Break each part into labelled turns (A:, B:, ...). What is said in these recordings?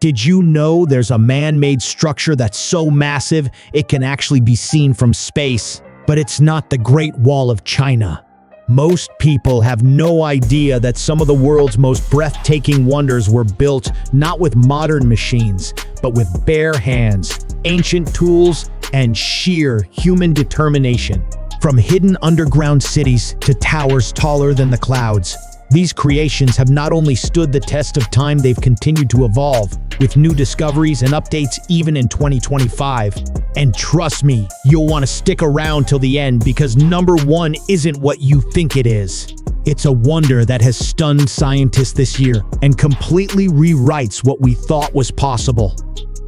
A: Did you know there's a man-made structure that's so massive it can actually be seen from space? But it's not the Great Wall of China. Most people have no idea that some of the world's most breathtaking wonders were built not with modern machines, but with bare hands, ancient tools, and sheer human determination. From hidden underground cities to towers taller than the clouds, these creations have not only stood the test of time, they've continued to evolve, with new discoveries and updates even in 2025. And trust me, you'll want to stick around till the end because number one isn't what you think it is. It's a wonder that has stunned scientists this year and completely rewrites what we thought was possible.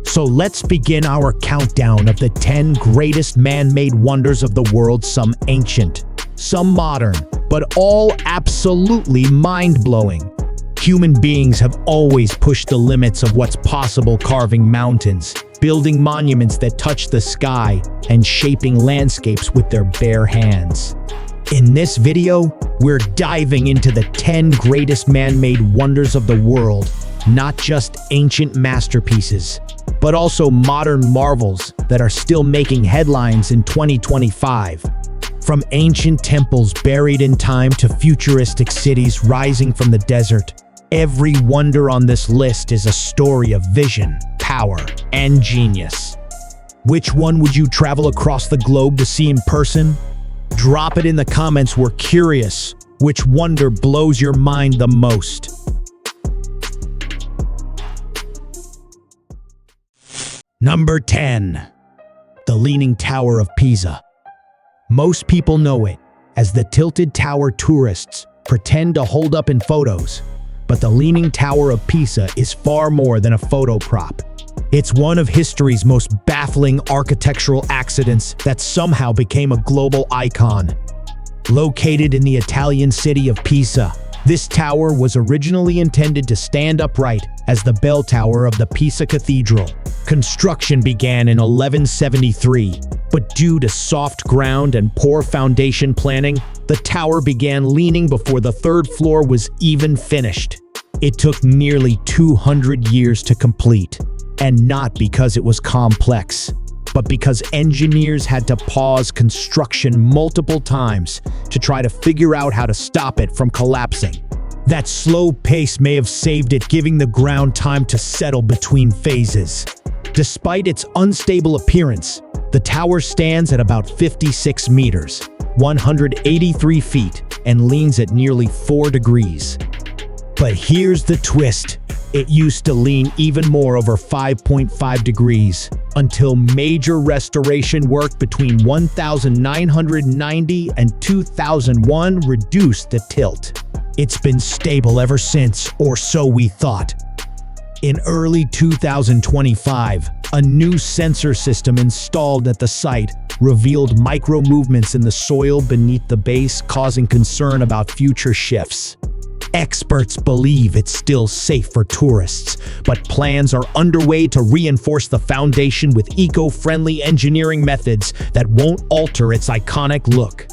A: So let's begin our countdown of the 10 greatest man-made wonders of the world, some ancient, some modern, but all absolutely mind-blowing. Human beings have always pushed the limits of what's possible, carving mountains, building monuments that touch the sky, and shaping landscapes with their bare hands. In this video, we're diving into the 10 greatest man-made wonders of the world, not just ancient masterpieces, but also modern marvels that are still making headlines in 2025. From ancient temples buried in time to futuristic cities rising from the desert, every wonder on this list is a story of vision, power, and genius. Which one would you travel across the globe to see in person? Drop it in the comments, we're curious. Which wonder blows your mind the most? Number 10. The Leaning Tower of Pisa. Most people know it as the tilted tower tourists pretend to hold up in photos, but the Leaning Tower of Pisa is far more than a photo prop. It's one of history's most baffling architectural accidents that somehow became a global icon. Located in the Italian city of Pisa, this tower was originally intended to stand upright as the bell tower of the Pisa Cathedral. Construction began in 1173, but due to soft ground and poor foundation planning, the tower began leaning before the third floor was even finished. It took nearly 200 years to complete, and not because it was complex, but because engineers had to pause construction multiple times to try to figure out how to stop it from collapsing. That slow pace may have saved it, giving the ground time to settle between phases. Despite its unstable appearance, the tower stands at about 56 meters, 183 feet, and leans at nearly 4 degrees. But here's the twist. It used to lean even more, over 5.5 degrees, until major restoration work between 1990 and 2001 reduced the tilt. It's been stable ever since, or so we thought. In early 2025, a new sensor system installed at the site revealed micro-movements in the soil beneath the base, causing concern about future shifts. Experts believe it's still safe for tourists, but plans are underway to reinforce the foundation with eco-friendly engineering methods that won't alter its iconic look.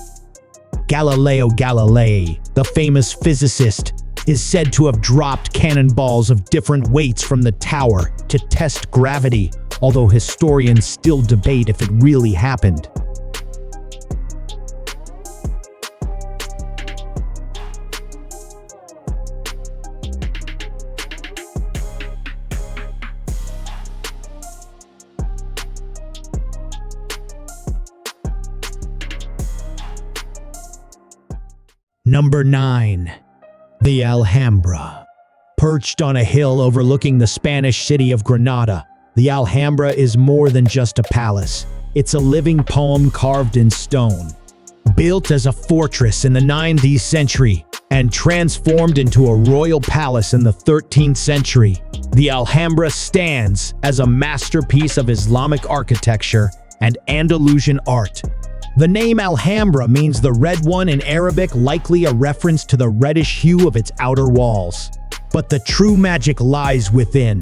A: Galileo Galilei, the famous physicist, is said to have dropped cannonballs of different weights from the tower to test gravity, although historians still debate if it really happened. Number 9. The Alhambra. Perched on a hill overlooking the Spanish city of Granada, the Alhambra is more than just a palace. It's a living poem carved in stone. Built as a fortress in the 9th century and transformed into a royal palace in the 13th century, the Alhambra stands as a masterpiece of Islamic architecture and Andalusian art. The name Alhambra means the red one in Arabic, likely a reference to the reddish hue of its outer walls. But the true magic lies within.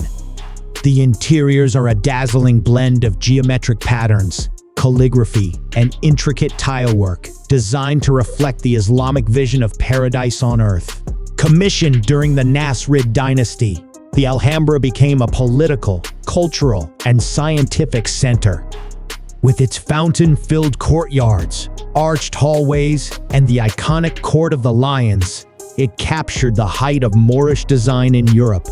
A: The interiors are a dazzling blend of geometric patterns, calligraphy, and intricate tilework, designed to reflect the Islamic vision of paradise on earth. Commissioned during the Nasrid dynasty, the Alhambra became a political, cultural, and scientific center. With its fountain-filled courtyards, arched hallways, and the iconic Court of the Lions, it captured the height of Moorish design in Europe.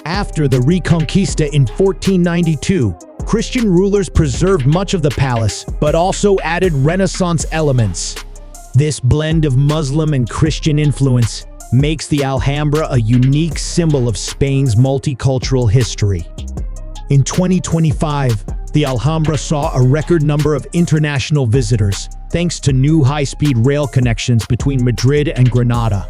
A: After the Reconquista in 1492, Christian rulers preserved much of the palace, but also added Renaissance elements. This blend of Muslim and Christian influence makes the Alhambra a unique symbol of Spain's multicultural history. In 2025, the Alhambra saw a record number of international visitors, thanks to new high-speed rail connections between Madrid and Granada.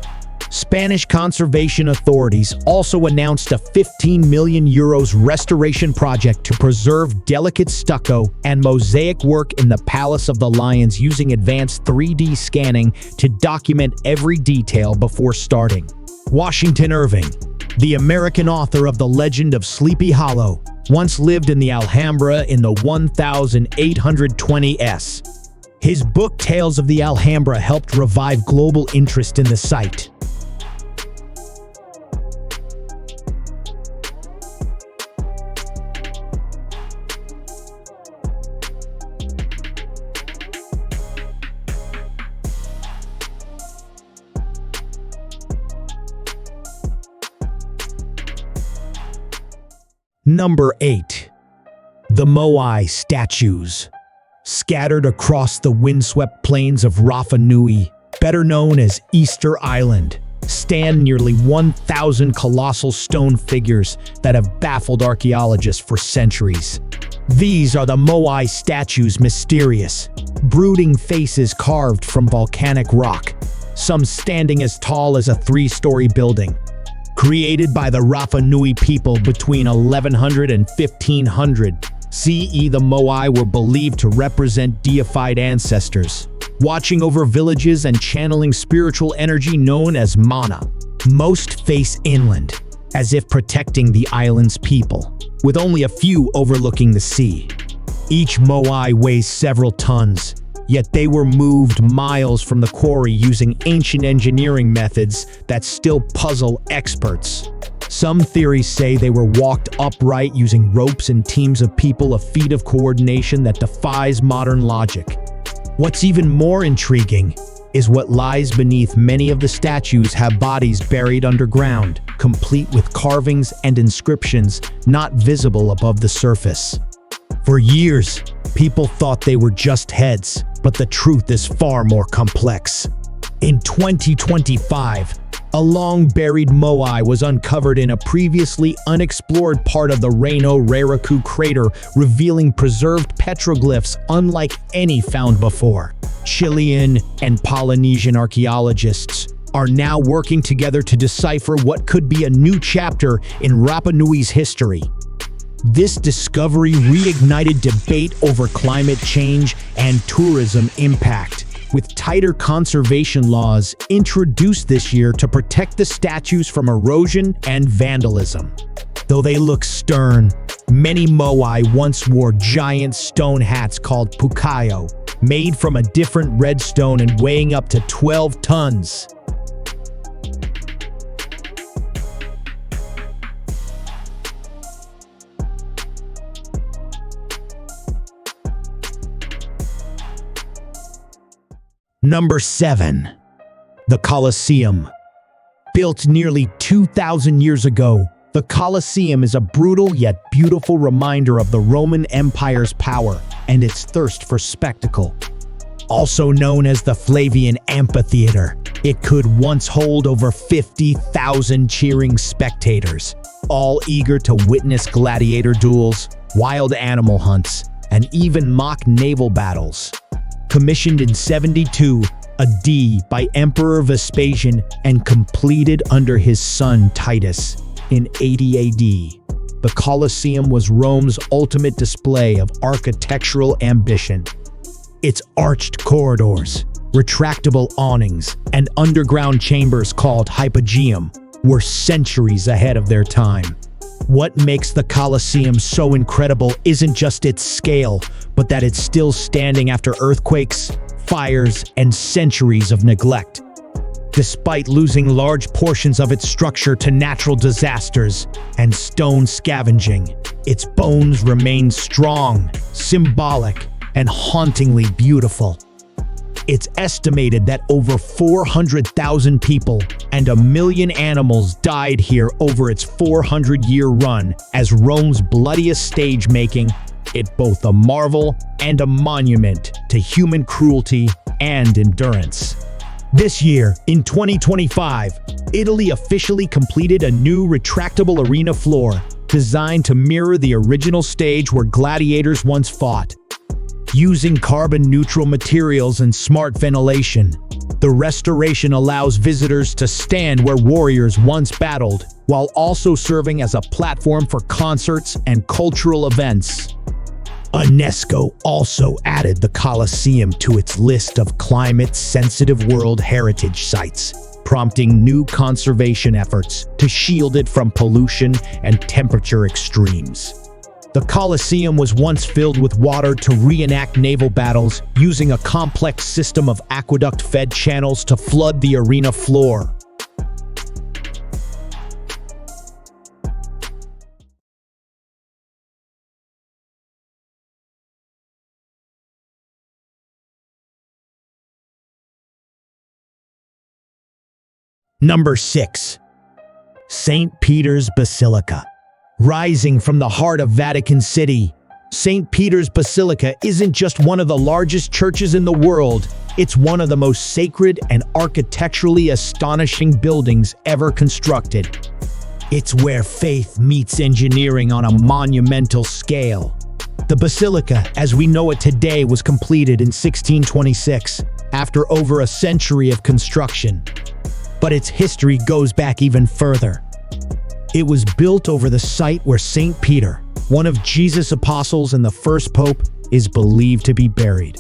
A: Spanish conservation authorities also announced a €15 million restoration project to preserve delicate stucco and mosaic work in the Palace of the Lions using advanced 3D scanning to document every detail before starting. Washington Irving, the American author of The Legend of Sleepy Hollow, once lived in the Alhambra in the 1820s. His book Tales of the Alhambra helped revive global interest in the site. Number 8. The Moai statues. Scattered across the windswept plains of Rapa Nui, better known as Easter Island, stand nearly 1,000 colossal stone figures that have baffled archaeologists for centuries. These are the Moai statues' mysterious, brooding faces carved from volcanic rock, some standing as tall as a 3-story building. Created by the Rapa Nui people between 1100 and 1500 CE, the Moai were believed to represent deified ancestors, watching over villages and channeling spiritual energy known as mana. Most face inland, as if protecting the island's people, with only a few overlooking the sea. Each Moai weighs several tons, yet they were moved miles from the quarry using ancient engineering methods that still puzzle experts. Some theories say they were walked upright using ropes and teams of people, a feat of coordination that defies modern logic. What's even more intriguing is what lies beneath. Many of the statues have bodies buried underground, complete with carvings and inscriptions not visible above the surface. For years, people thought they were just heads, but the truth is far more complex. In 2025, a long-buried Moai was uncovered in a previously unexplored part of the Reino Raraku crater, revealing preserved petroglyphs unlike any found before. Chilean and Polynesian archaeologists are now working together to decipher what could be a new chapter in Rapa Nui's history. This discovery reignited debate over climate change and tourism impact, with tighter conservation laws introduced this year to protect the statues from erosion and vandalism. Though they look stern, many Moai once wore giant stone hats called pukayo, made from a different red stone and weighing up to 12 tons. Number 7. The Colosseum. Built nearly 2,000 years ago, the Colosseum is a brutal yet beautiful reminder of the Roman Empire's power and its thirst for spectacle. Also known as the Flavian Amphitheater, it could once hold over 50,000 cheering spectators, all eager to witness gladiator duels, wild animal hunts, and even mock naval battles. Commissioned in 72 AD by Emperor Vespasian and completed under his son Titus in 80 AD, the Colosseum was Rome's ultimate display of architectural ambition. Its arched corridors, retractable awnings, and underground chambers called hypogeum were centuries ahead of their time. What makes the Colosseum so incredible isn't just its scale, but that it's still standing after earthquakes, fires, and centuries of neglect. Despite losing large portions of its structure to natural disasters and stone scavenging, its bones remain strong, symbolic, and hauntingly beautiful. It's estimated that over 400,000 people and 1 million animals died here over its 400-year run as Rome's bloodiest stage, making it both a marvel and a monument to human cruelty and endurance. This year, in 2025, Italy officially completed a new retractable arena floor designed to mirror the original stage where gladiators once fought. Using carbon-neutral materials and smart ventilation, the restoration allows visitors to stand where warriors once battled, while also serving as a platform for concerts and cultural events. UNESCO also added the Colosseum to its list of climate-sensitive World Heritage Sites, prompting new conservation efforts to shield it from pollution and temperature extremes. The Colosseum was once filled with water to reenact naval battles, using a complex system of aqueduct-fed channels to flood the arena floor. Number 6. St. Peter's Basilica. Rising from the heart of Vatican City, St. Peter's Basilica isn't just one of the largest churches in the world, it's one of the most sacred and architecturally astonishing buildings ever constructed. It's where faith meets engineering on a monumental scale. The basilica, as we know it today, was completed in 1626, after over a century of construction. But its history goes back even further. It was built over the site where St. Peter, one of Jesus' apostles and the first pope, is believed to be buried.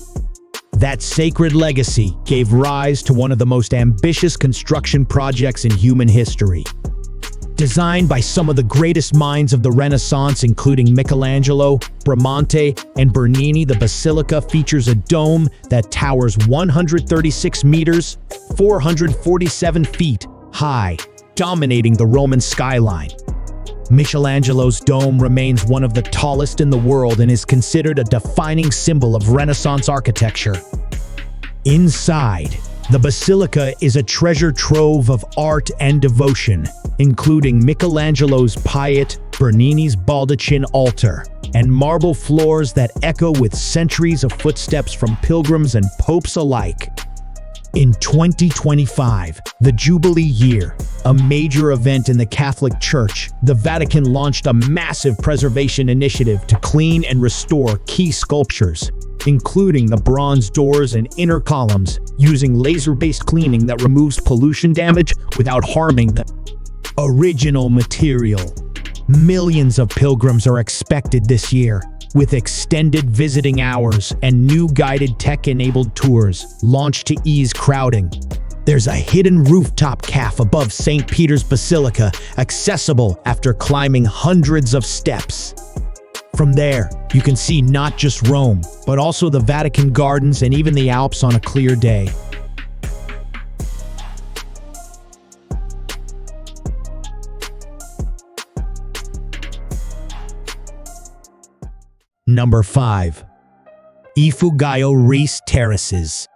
A: That sacred legacy gave rise to one of the most ambitious construction projects in human history. Designed by some of the greatest minds of the Renaissance, including Michelangelo, Bramante, and Bernini, the basilica features a dome that towers 136 meters, 447 feet high, dominating the Roman skyline. Michelangelo's dome remains one of the tallest in the world and is considered a defining symbol of Renaissance architecture. Inside, the basilica is a treasure trove of art and devotion, including Michelangelo's Piet, Bernini's baldachin altar, and marble floors that echo with centuries of footsteps from pilgrims and popes alike. In 2025, the Jubilee year, a major event in the Catholic Church, the Vatican launched a massive preservation initiative to clean and restore key sculptures, including the bronze doors and inner columns, using laser-based cleaning that removes pollution damage without harming the original material. Millions of pilgrims are expected this year, with extended visiting hours and new guided tech-enabled tours launched to ease crowding. There's a hidden rooftop cafe above St. Peter's Basilica, accessible after climbing hundreds of steps. From there, you can see not just Rome, but also the Vatican Gardens and even the Alps on a clear day. Number 5. Ifugao Rice Terraces.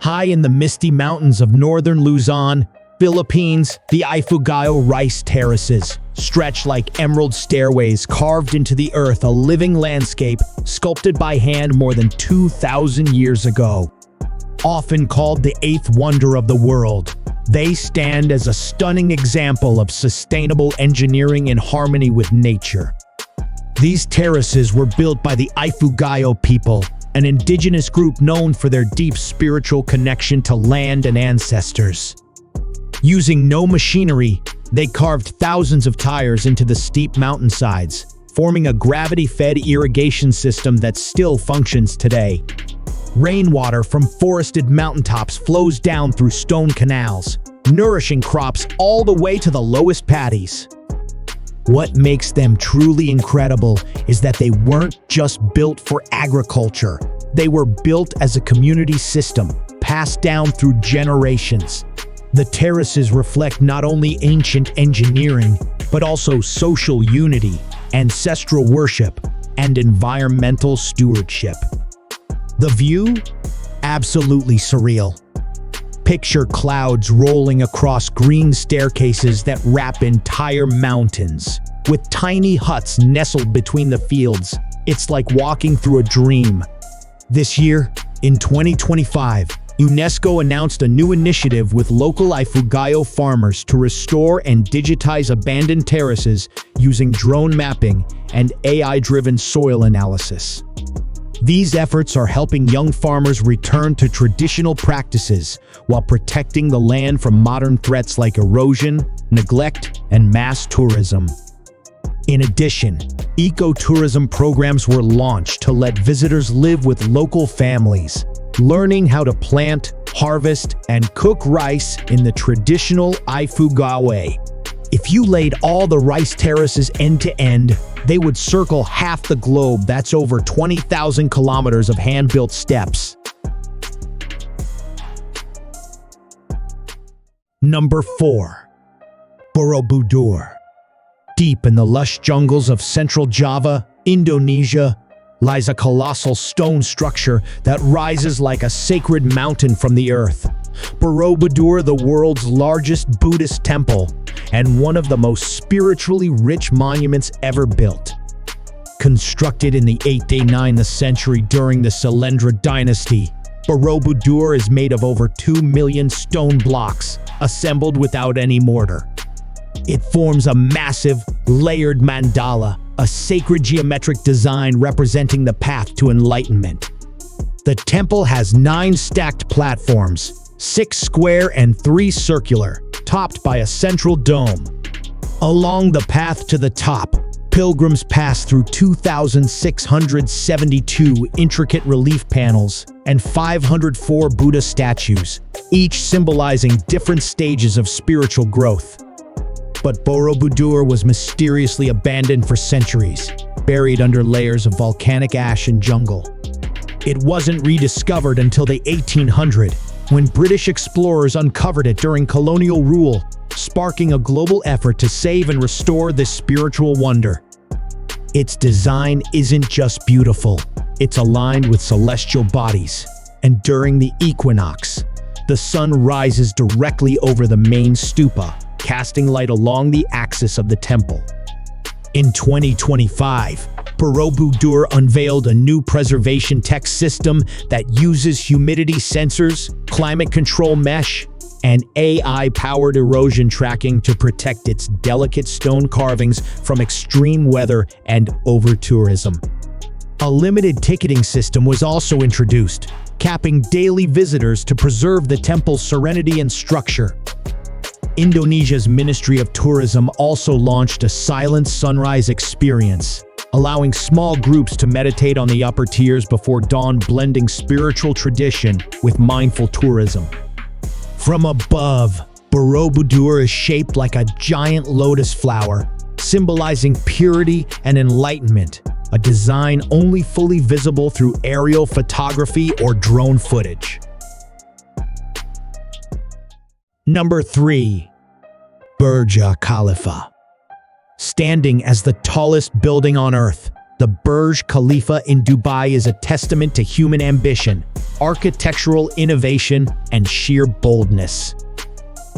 A: High in the misty mountains of northern Luzon, Philippines, the Ifugao Rice Terraces stretch like emerald stairways carved into the earth, a living landscape sculpted by hand more than 2,000 years ago. Often called the eighth wonder of the world, they stand as a stunning example of sustainable engineering in harmony with nature. These terraces were built by the Ifugao people, an indigenous group known for their deep spiritual connection to land and ancestors. Using no machinery, they carved thousands of tires into the steep mountainsides, forming a gravity-fed irrigation system that still functions today. Rainwater from forested mountaintops flows down through stone canals, nourishing crops all the way to the lowest paddies. What makes them truly incredible is that they weren't just built for agriculture. They were built as a community system, passed down through generations. The terraces reflect not only ancient engineering, but also social unity, ancestral worship, and environmental stewardship. The view? Absolutely surreal. Picture clouds rolling across green staircases that wrap entire mountains. With tiny huts nestled between the fields, it's like walking through a dream. This year, in 2025, UNESCO announced a new initiative with local Ifugao farmers to restore and digitize abandoned terraces using drone mapping and AI-driven soil analysis. These efforts are helping young farmers return to traditional practices while protecting the land from modern threats like erosion, neglect, and mass tourism. In addition, ecotourism programs were launched to let visitors live with local families, learning how to plant, harvest, and cook rice in the traditional Ifugao way. If you laid all the rice terraces end to end, they would circle half the globe. That's over 20,000 kilometers of hand-built steps. Number 4. Borobudur. Deep in the lush jungles of central Java, Indonesia, lies a colossal stone structure that rises like a sacred mountain from the earth. Borobudur, the world's largest Buddhist temple, and one of the most spiritually rich monuments ever built. Constructed in the 8th to 9th century during the Sailendra dynasty, Borobudur is made of over 2 million stone blocks, assembled without any mortar. It forms a massive, layered mandala, a sacred geometric design representing the path to enlightenment. The temple has 9 stacked platforms, 6 square and 3 circular, topped by a central dome. Along the path to the top, pilgrims pass through 2,672 intricate relief panels and 504 Buddha statues, each symbolizing different stages of spiritual growth. But Borobudur was mysteriously abandoned for centuries, buried under layers of volcanic ash and jungle. It wasn't rediscovered until the 1800s, when British explorers uncovered it during colonial rule, sparking a global effort to save and restore this spiritual wonder. Its design isn't just beautiful, it's aligned with celestial bodies, and during the equinox, the sun rises directly over the main stupa, casting light along the axis of the temple. In 2025, Borobudur unveiled a new preservation tech system that uses humidity sensors, climate control mesh, and AI-powered erosion tracking to protect its delicate stone carvings from extreme weather and over-tourism. A limited ticketing system was also introduced, capping daily visitors to preserve the temple's serenity and structure. Indonesia's Ministry of Tourism also launched a silent sunrise experience, allowing small groups to meditate on the upper tiers before dawn, blending spiritual tradition with mindful tourism. From above, Borobudur is shaped like a giant lotus flower, symbolizing purity and enlightenment, a design only fully visible through aerial photography or drone footage. Number 3. Burj Khalifa. Standing as the tallest building on Earth, the Burj Khalifa in Dubai is a testament to human ambition, architectural innovation, and sheer boldness.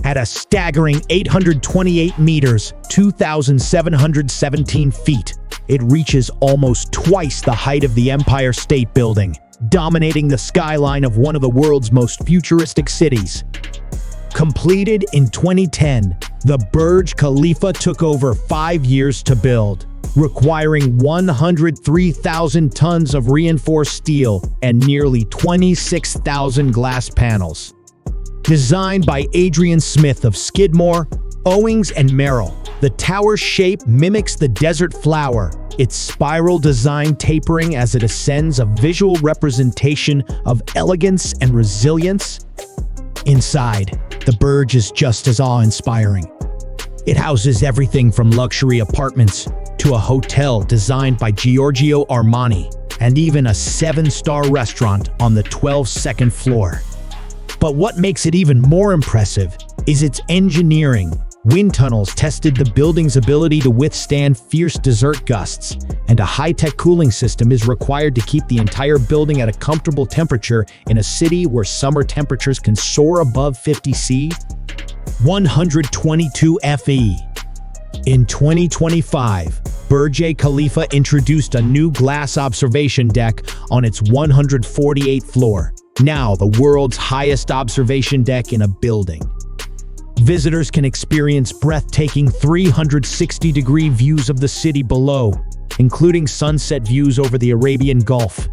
A: At a staggering 828 meters, 2,717 feet, it reaches almost twice the height of the Empire State Building, dominating the skyline of one of the world's most futuristic cities. Completed in 2010, the Burj Khalifa took over 5 years to build, requiring 103,000 tons of reinforced steel and nearly 26,000 glass panels. Designed by Adrian Smith of Skidmore, Owings and Merrill, the tower's shape mimics the desert flower, its spiral design tapering as it ascends, a visual representation of elegance and resilience. Inside, the Burj is just as awe-inspiring. It houses everything from luxury apartments to a hotel designed by Giorgio Armani, and even a 7-star restaurant on the 12th floor. But what makes it even more impressive is its engineering. Wind tunnels tested the building's ability to withstand fierce desert gusts, and a high-tech cooling system is required to keep the entire building at a comfortable temperature in a city where summer temperatures can soar above 50 C. 122 FE. In 2025, Burj Khalifa introduced a new glass observation deck on its 148th floor, now the world's highest observation deck in a building. Visitors can experience breathtaking 360-degree views of the city below, including sunset views over the Arabian Gulf.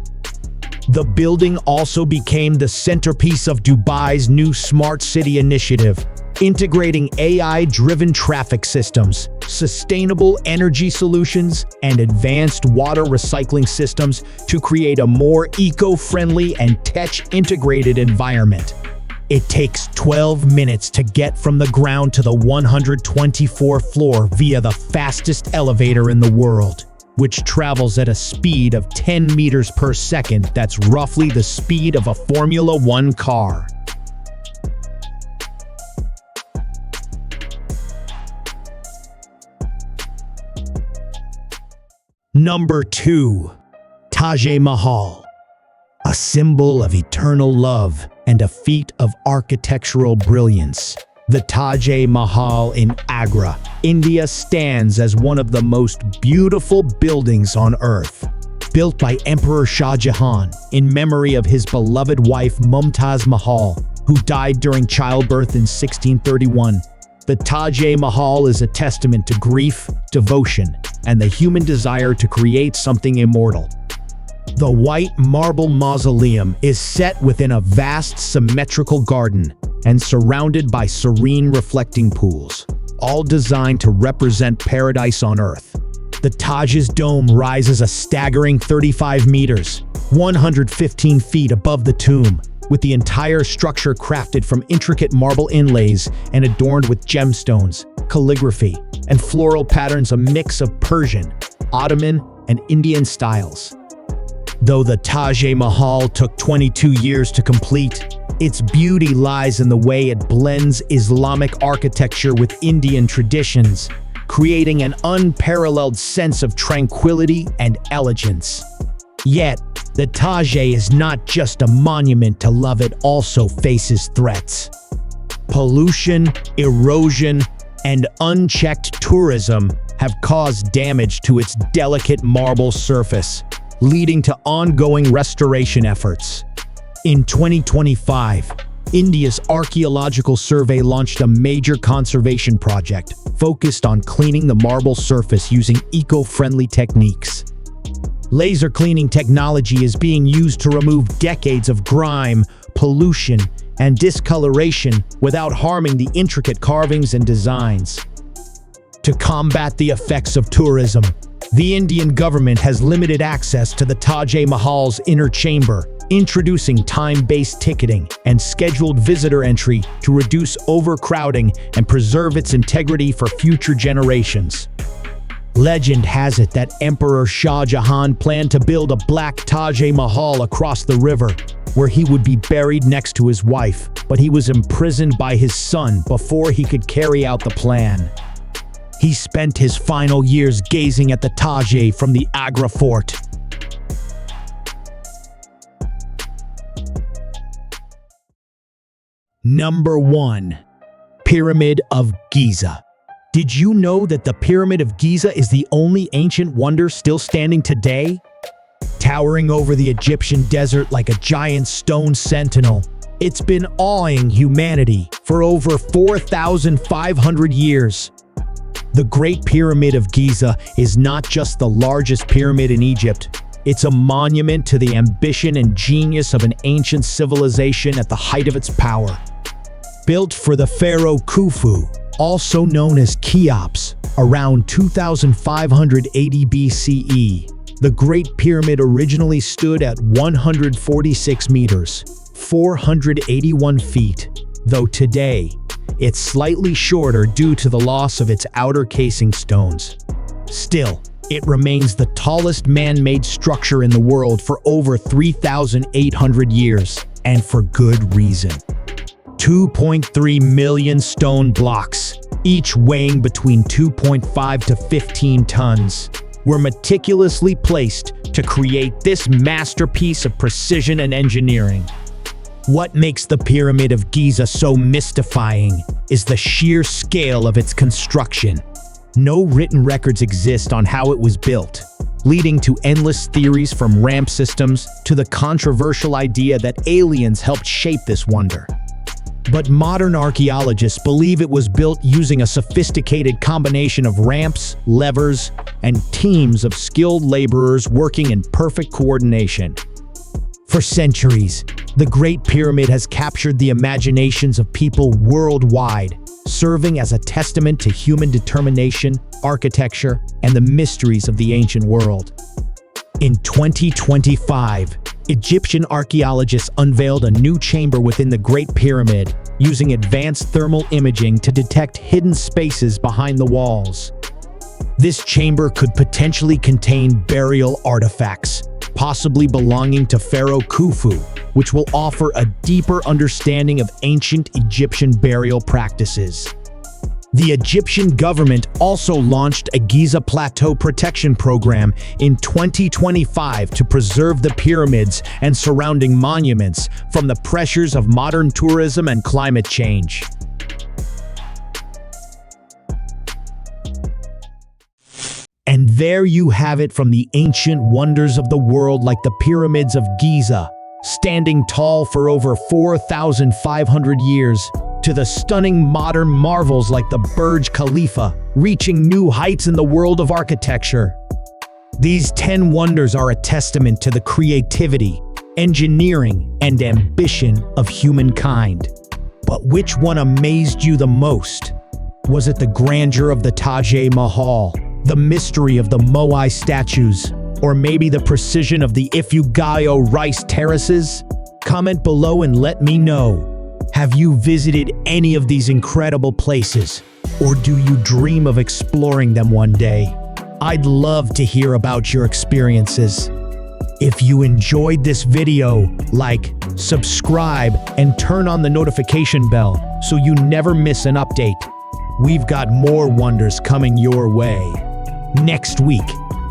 A: The building also became the centerpiece of Dubai's new Smart City initiative, integrating AI-driven traffic systems, sustainable energy solutions, and advanced water recycling systems to create a more eco-friendly and tech-integrated environment. It takes 12 minutes to get from the ground to the 124th floor via the fastest elevator in the world, which travels at a speed of 10 meters per second. That's roughly the speed of a Formula One car. Number 2. Taj Mahal. A symbol of eternal love and a feat of architectural brilliance. The Taj Mahal in Agra, India stands as one of the most beautiful buildings on earth. Built by Emperor Shah Jahan in memory of his beloved wife Mumtaz Mahal, who died during childbirth in 1631. The Taj Mahal is a testament to grief, devotion, and the human desire to create something immortal. The white marble mausoleum is set within a vast symmetrical garden and surrounded by serene reflecting pools, all designed to represent paradise on earth. The Taj's dome rises a staggering 35 meters, 115 feet above the tomb, with the entire structure crafted from intricate marble inlays and adorned with gemstones, calligraphy, and floral patterns, a mix of Persian, Ottoman, and Indian styles. Though the Taj Mahal took 22 years to complete, its beauty lies in the way it blends Islamic architecture with Indian traditions, creating an unparalleled sense of tranquility and elegance. Yet, the Taj is not just a monument to love, it also faces threats. Pollution, erosion, and unchecked tourism have caused damage to its delicate marble surface, leading to ongoing restoration efforts. In 2025, India's Archaeological Survey launched a major conservation project focused on cleaning the marble surface using eco-friendly techniques. Laser cleaning technology is being used to remove decades of grime, pollution, and discoloration without harming the intricate carvings and designs. To combat the effects of tourism, the Indian government has limited access to the Taj Mahal's inner chamber, introducing time-based ticketing and scheduled visitor entry to reduce overcrowding and preserve its integrity for future generations. Legend has it that Emperor Shah Jahan planned to build a black Taj Mahal across the river, where he would be buried next to his wife, but he was imprisoned by his son before he could carry out the plan. He spent his final years gazing at the Taj from the Agra fort. Number 1. Pyramid of Giza. Did you know that the Pyramid of Giza is the only ancient wonder still standing today? Towering over the Egyptian desert like a giant stone sentinel, it's been awing humanity for over 4,500 years. The Great Pyramid of Giza is not just the largest pyramid in Egypt. It's a monument to the ambition and genius of an ancient civilization at the height of its power. Built for the pharaoh Khufu, also known as Cheops, around 2580 BCE, the Great Pyramid originally stood at 146 meters, 481 feet, though today, it's slightly shorter due to the loss of its outer casing stones. Still, it remains the tallest man-made structure in the world for over 3,800 years, and for good reason. 2.3 million stone blocks, each weighing between 2.5 to 15 tons, were meticulously placed to create this masterpiece of precision and engineering. What makes the Pyramid of Giza so mystifying is the sheer scale of its construction. No written records exist on how it was built, leading to endless theories from ramp systems to the controversial idea that aliens helped shape this wonder. But modern archaeologists believe it was built using a sophisticated combination of ramps, levers, and teams of skilled laborers working in perfect coordination. For centuries, the Great Pyramid has captured the imaginations of people worldwide, serving as a testament to human determination, architecture, and the mysteries of the ancient world. In 2025, Egyptian archaeologists unveiled a new chamber within the Great Pyramid, using advanced thermal imaging to detect hidden spaces behind the walls. This chamber could potentially contain burial artifacts, possibly belonging to Pharaoh Khufu, which will offer a deeper understanding of ancient Egyptian burial practices. The Egyptian government also launched a Giza Plateau Protection Program in 2025 to preserve the pyramids and surrounding monuments from the pressures of modern tourism and climate change. And there you have it, from the ancient wonders of the world like the Pyramids of Giza, standing tall for over 4,500 years, to the stunning modern marvels like the Burj Khalifa, reaching new heights in the world of architecture. These 10 wonders are a testament to the creativity, engineering, and ambition of humankind. But which one amazed you the most? Was it the grandeur of the Taj Mahal, the mystery of the Moai statues, or maybe the precision of the Ifugao Rice Terraces? Comment below and let me know. Have you visited any of these incredible places, or do you dream of exploring them one day? I'd love to hear about your experiences. If you enjoyed this video, like, subscribe, and turn on the notification bell so you never miss an update. We've got more wonders coming your way. Next week,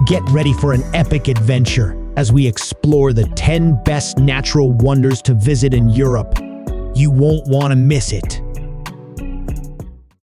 A: get ready for an epic adventure as we explore the 10 best natural wonders to visit in Europe. You won't want to miss it.